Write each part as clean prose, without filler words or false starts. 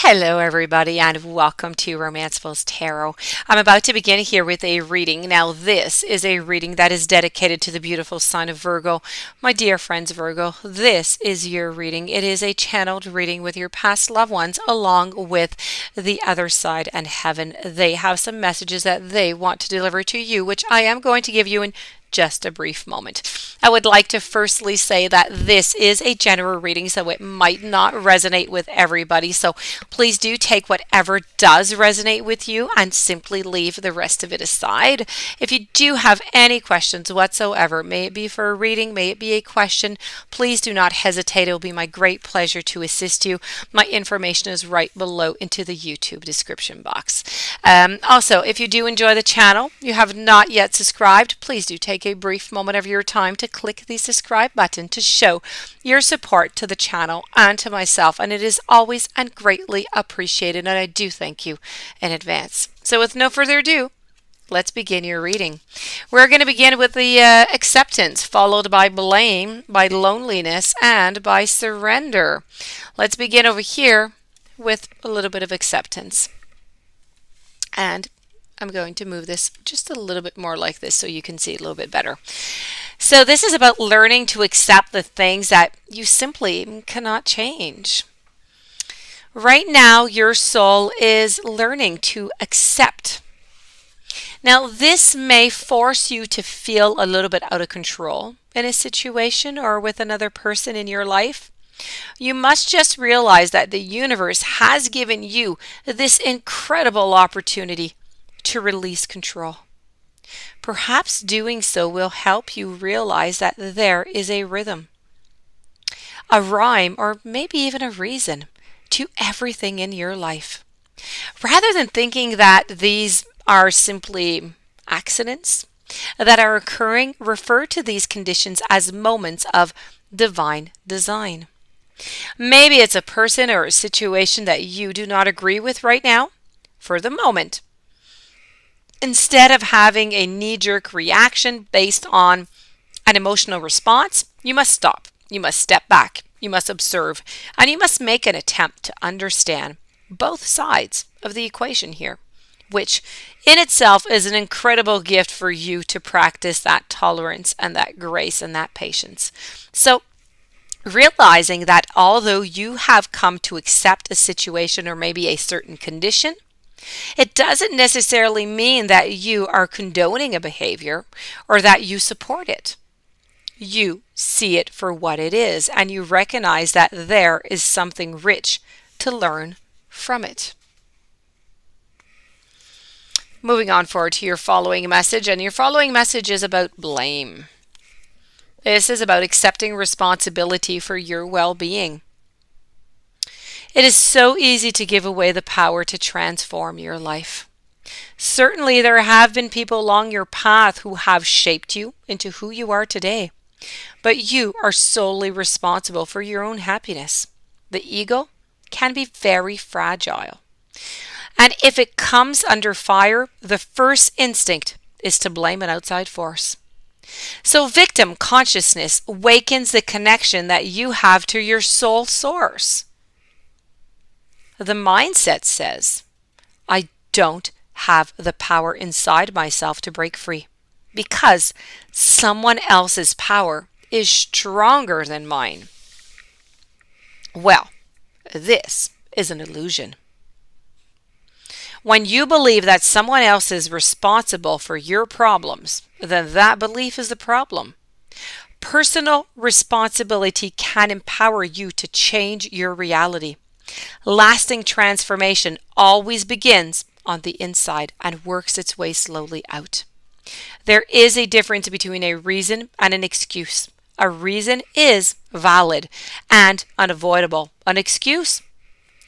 Hello, everybody, and welcome to Romancefull's Tarot. I'm about to begin here with a reading. Now, this is a reading that is dedicated to the beautiful sign of Virgo. My dear friends, Virgo, this is your reading. It is a channeled reading with your past loved ones along with the other side and heaven. They have some messages that they want to deliver to you, which I am going to give you in just a brief moment. I would like to firstly say that this is a general reading, so it might not resonate with everybody. So please do take whatever does resonate with you and simply leave the rest of it aside. If you do have any questions whatsoever, may it be for a reading, may it be a question, please do not hesitate. It will be my great pleasure to assist you. My information is right below into the YouTube description box. Also, if you do enjoy the channel, you have not yet subscribed, please do take a brief moment of your time to click the subscribe button to show your support to the channel and to myself, and it is always and greatly appreciated, and I do thank you in advance. So with no further ado, let's begin your reading. We're going to begin with the acceptance, followed by blame, by loneliness, and by surrender. Let's begin over here with a little bit of acceptance. And I'm going to move this just a little bit more like this so you can see it a little bit better. So this is about learning to accept the things that you simply cannot change. Right now, your soul is learning to accept. Now, this may force you to feel a little bit out of control in a situation or with another person in your life. You must just realize that the universe has given you this incredible opportunity to release control. Perhaps doing so will help you realize that there is a rhythm, a rhyme, or maybe even a reason to everything in your life. Rather than thinking that these are simply accidents that are occurring, refer to these conditions as moments of divine design. Maybe it's a person or a situation that you do not agree with right now. For the moment, instead of having a knee-jerk reaction based on an emotional response, you must stop. You must step back. You must observe. And you must make an attempt to understand both sides of the equation here, which in itself is an incredible gift for you to practice that tolerance and that grace and that patience. So, realizing that although you have come to accept a situation or maybe a certain condition, it doesn't necessarily mean that you are condoning a behavior or that you support it. You see it for what it is, and you recognize that there is something rich to learn from it. Moving on forward to your following message, and your following message is about blame. This is about accepting responsibility for your well-being. It is so easy to give away the power to transform your life. Certainly, there have been people along your path who have shaped you into who you are today, but you are solely responsible for your own happiness. The ego can be very fragile, and if it comes under fire, the first instinct is to blame an outside force. So victim consciousness awakens the connection that you have to your soul source. The mindset says, I don't have the power inside myself to break free because someone else's power is stronger than mine. Well, this is an illusion. When you believe that someone else is responsible for your problems, then that belief is the problem. Personal responsibility can empower you to change your reality. Lasting transformation always begins on the inside and works its way slowly out. There is a difference between a reason and an excuse. A reason is valid and unavoidable. An excuse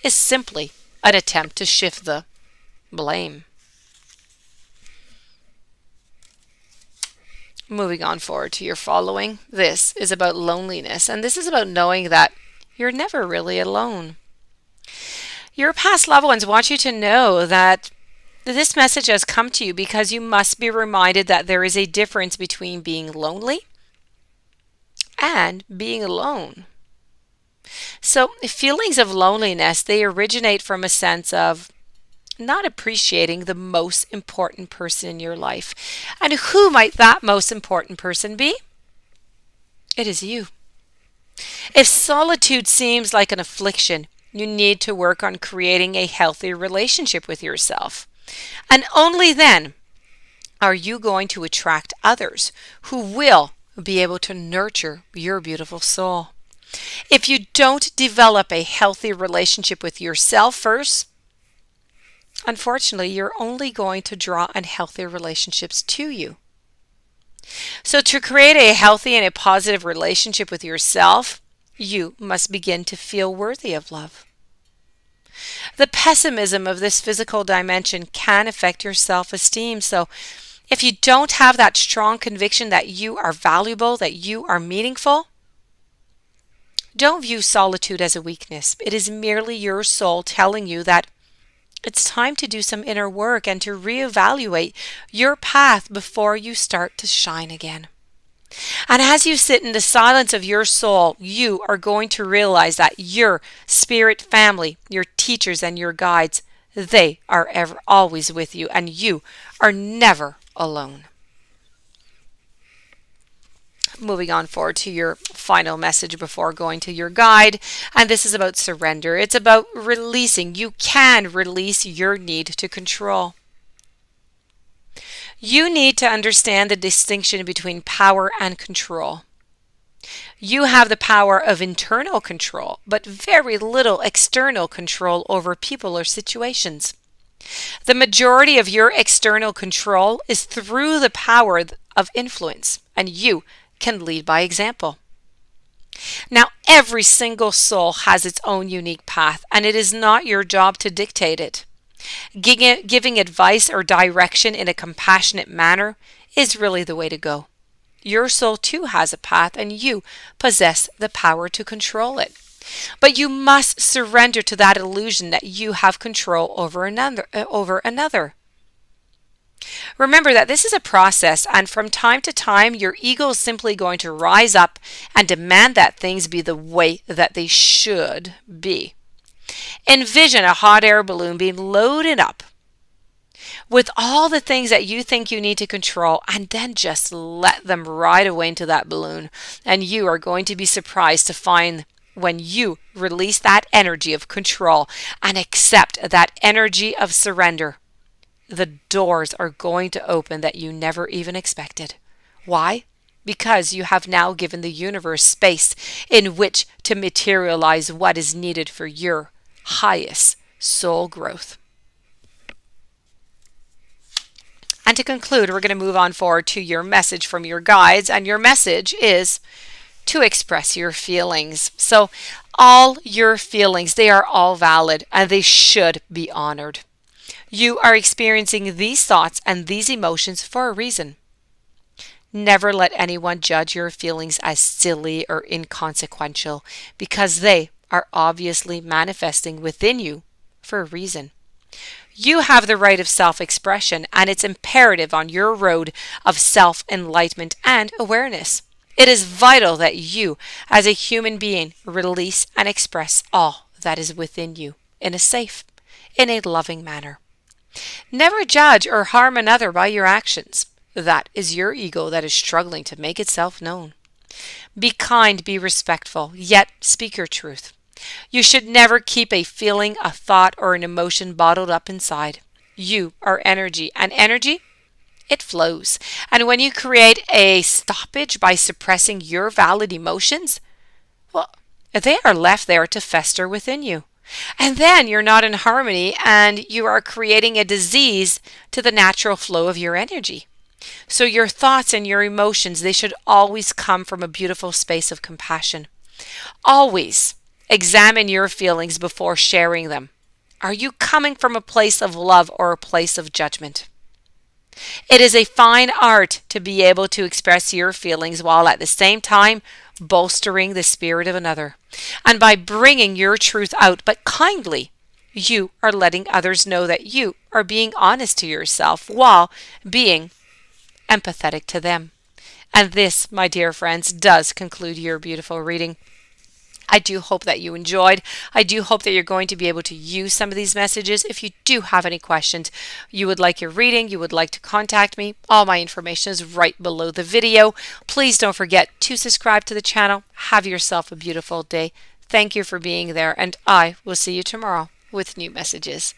is simply an attempt to shift the blame. Moving on forward to your following. This is about loneliness, and this is about knowing that you're never really alone. Your past loved ones want you to know that this message has come to you because you must be reminded that there is a difference between being lonely and being alone. So feelings of loneliness, they originate from a sense of not appreciating the most important person in your life. And who might that most important person be? It is you. If solitude seems like an affliction, you need to work on creating a healthy relationship with yourself. And only then are you going to attract others who will be able to nurture your beautiful soul. If you don't develop a healthy relationship with yourself first, unfortunately, you're only going to draw unhealthy relationships to you. So, to create a healthy and a positive relationship with yourself, you must begin to feel worthy of love. The pessimism of this physical dimension can affect your self-esteem. So, if you don't have that strong conviction that you are valuable, that you are meaningful, don't view solitude as a weakness. It is merely your soul telling you that it's time to do some inner work and to reevaluate your path before you start to shine again. And as you sit in the silence of your soul, you are going to realize that your spirit family, your teachers and your guides, they are ever always with you, and you are never alone. Moving on forward to your final message before going to your guide, and this is about surrender. It's about releasing. You can release your need to control. You need to understand the distinction between power and control. You have the power of internal control, but very little external control over people or situations. The majority of your external control is through the power of influence, and you can lead by example. Now, every single soul has its own unique path, and it is not your job to dictate it. Giving advice or direction in a compassionate manner is really the way to go. Your soul too has a path, and you possess the power to control it. But you must surrender to that illusion that you have control over another. Remember that this is a process, and from time to time, your ego is simply going to rise up and demand that things be the way that they should be. Envision a hot air balloon being loaded up with all the things that you think you need to control, and then just let them ride away into that balloon. And you are going to be surprised to find when you release that energy of control and accept that energy of surrender, the doors are going to open that you never even expected. Why? Because you have now given the universe space in which to materialize what is needed for your highest soul growth. And to conclude, we're going to move on forward to your message from your guides, and your message is to express your feelings. So all your feelings, they are all valid and they should be honored. You are experiencing these thoughts and these emotions for a reason. Never let anyone judge your feelings as silly or inconsequential, because they are obviously manifesting within you for a reason. You have the right of self-expression, and it's imperative on your road of self-enlightenment and awareness. It is vital that you, as a human being, release and express all that is within you in a safe, in a loving manner. Never judge or harm another by your actions. That is your ego that is struggling to make itself known. Be kind, be respectful, yet speak your truth. You should never keep a feeling, a thought, or an emotion bottled up inside. You are energy, and energy, it flows. And when you create a stoppage by suppressing your valid emotions, well, they are left there to fester within you. And then you're not in harmony, and you are creating a disease to the natural flow of your energy. So your thoughts and your emotions, they should always come from a beautiful space of compassion. Always examine your feelings before sharing them. Are you coming from a place of love or a place of judgment? It is a fine art to be able to express your feelings while at the same time bolstering the spirit of another. And by bringing your truth out, but kindly, you are letting others know that you are being honest to yourself while being empathetic to them. And this, my dear friends, does conclude your beautiful reading. I do hope that you enjoyed. I do hope that you're going to be able to use some of these messages. If you do have any questions, you would like your reading, you would like to contact me, all my information is right below the video. Please don't forget to subscribe to the channel. Have yourself a beautiful day. Thank you for being there, and I will see you tomorrow with new messages.